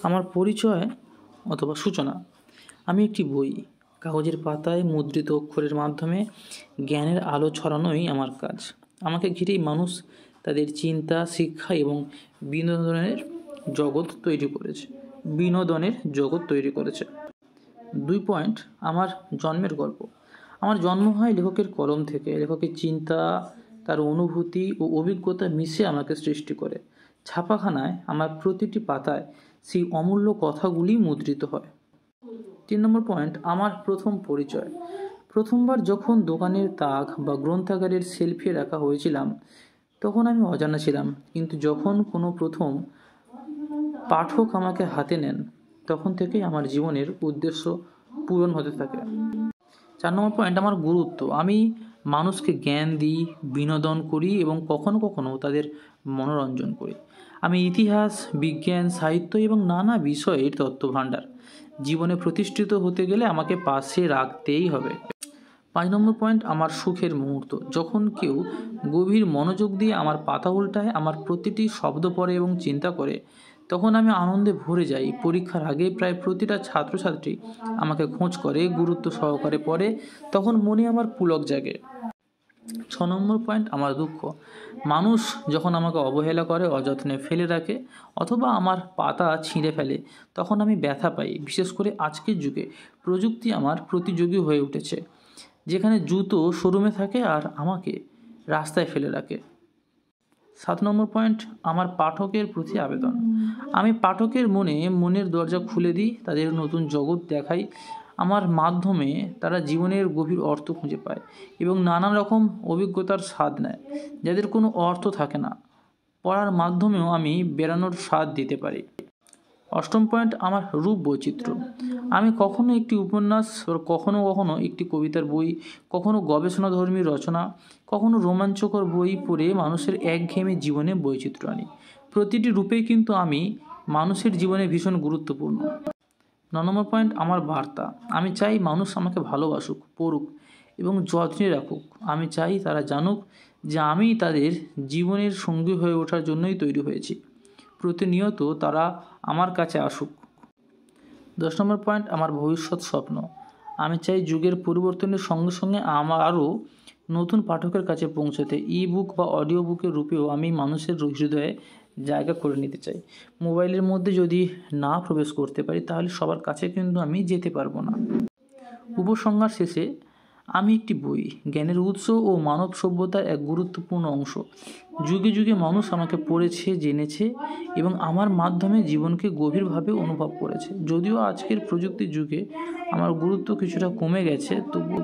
আমার পরিচয় অথবা সূচনা। আমি একটি বই, কাগজের পাতায় মুদ্রিত অক্ষরের মাধ্যমে জ্ঞানের আলো ছড়ানোই আমার কাজ। আমাকে ঘিরেই মানুষ তাদের চিন্তা, শিক্ষা এবং বিনোদনের জগৎ তৈরি করেছে। 2 পয়েন্ট, আমার জন্মের গল্প। আমার জন্ম হয় লেখকের কলম থেকে। লেখকের চিন্তা, তার অনুভূতি ও অভিজ্ঞতা মিশে আমাকে সৃষ্টি করে। ছাপাখানায় আমার প্রতিটি পাতায় সেই অমূল্য কথাগুলি মুদ্রিত হয়। 3 নম্বর পয়েন্ট, আমার প্রথম পরিচয়। প্রথমবার যখন দোকানের তাক বা গ্রন্থাগারের শেলফে রাখা হয়েছিলাম, তখন আমি অজানা ছিলাম, কিন্তু যখন কোনো প্রথম পাঠক আমাকে হাতে নেন, তখন থেকেই আমার জীবনের উদ্দেশ্য পূরণ হতে থাকে। 4 নম্বর পয়েন্ট, আমার গুরুত্ব। আমি মানুষকে জ্ঞান দিই, বিনোদন করি এবং কখনো কখনো তাদের মনোরঞ্জন করি। আমি ইতিহাস, বিজ্ঞান, সাহিত্য এবং নানা বিষয়ের তথ্যভাণ্ডার। জীবনে প্রতিষ্ঠিত হতে গেলে আমাকে পাশে রাখতেই হবে। 5 নম্বর পয়েন্ট, আমার সুখের মুহূর্ত। যখন কেউ গভীর মনোযোগ দিয়ে আমার পাতা উল্টায়, আমার প্রতিটি শব্দ পড়ে এবং চিন্তা করে, তখন আমি আনন্দে ভরে যাই। পরীক্ষার আগে প্রায় প্রতিটা ছাত্রছাত্রী আমাকে খোঁজ করে, গুরুত্ব সহকারে পড়ে, তখন মনে আমার পুলক জাগে। 6 নম্বর পয়েন্ট, আমার দুঃখ। মানুষ যখন আমাকে অবহেলা করে, অযত্নে ফেলে রাখে অথবা আমার পাতা ছিঁড়ে ফেলে, তখন আমি ব্যথা পাই। বিশেষ করে আজকের যুগে প্রযুক্তি আমার প্রতিযোগী হয়ে উঠেছে, যেখানে জুতো শোরুমে থাকে আর আমাকে রাস্তায় ফেলে রাখে। 7 নম্বর পয়েন্ট, আমার পাঠকের প্রতি আবেদন। আমি পাঠকের মনের দরজা খুলে দিই, তাদের নতুন জগৎ দেখাই। আমার মাধ্যমে তারা জীবনের গভীর অর্থ খুঁজে পায় এবং নানা রকম অভিজ্ঞতার স্বাদ নেয়, যাদের কোনো অর্থ থাকে না। পড়ার মাধ্যমেও আমি বেড়ানোর স্বাদ দিতে পারি। 8ম পয়েন্ট, আমার রূপ বৈচিত্র্য। আমি কখনো একটি উপন্যাস, কখনো কখনো একটি কবিতার বই, কখনো গবেষণাধর্মী রচনা, কখনো রোমাঞ্চকর বই পড়ে মানুষের একঘেয়েমি জীবনে বৈচিত্র্য আনি। প্রতিটি রূপেই কিন্তু আমি মানুষের জীবনে ভীষণ গুরুত্বপূর্ণ। 9 নম্বর পয়েন্ট, আমার বার্তা। আমি চাই মানুষ আমাকে ভালোবাসুক, পড়ুক এবং যত্নে রাখুক। আমি চাই তারা জানুক যে আমি তাদের জীবনের সঙ্গী হয়ে ওঠার জন্যই তৈরি হয়েছি। প্রতিনিয়ত তারা আমার কাছে আসুক। 10 নম্বর পয়েন্ট, আমার ভবিষ্যৎ স্বপ্ন। আমি চাই যুগের পরিবর্তনের সঙ্গে সঙ্গে আমার আরও নতুন পাঠকের কাছে পৌঁছাতে। ই-বুক বা অডিও বুকের রূপেও আমি মানুষের হৃদয়ে জায়গা করে নিতে চাই। মোবাইলের মধ্যে যদি না প্রবেশ করতে পারি, তাহলে সবার কাছে কিন্তু আমি যেতে পারবো না। উপসংহার শেষে, আমি একটি বই, জ্ঞানের উৎস ও মানব সভ্যতার এক গুরুত্বপূর্ণ অংশ। যুগে যুগে মানুষ আমাকে পড়েছে, জেনেছে এবং আমার মাধ্যমে জীবনকে গভীরভাবে অনুভব করেছে। যদিও আজকের প্রযুক্তির যুগে আমার গুরুত্ব কিছুটা কমে গেছে, তবুও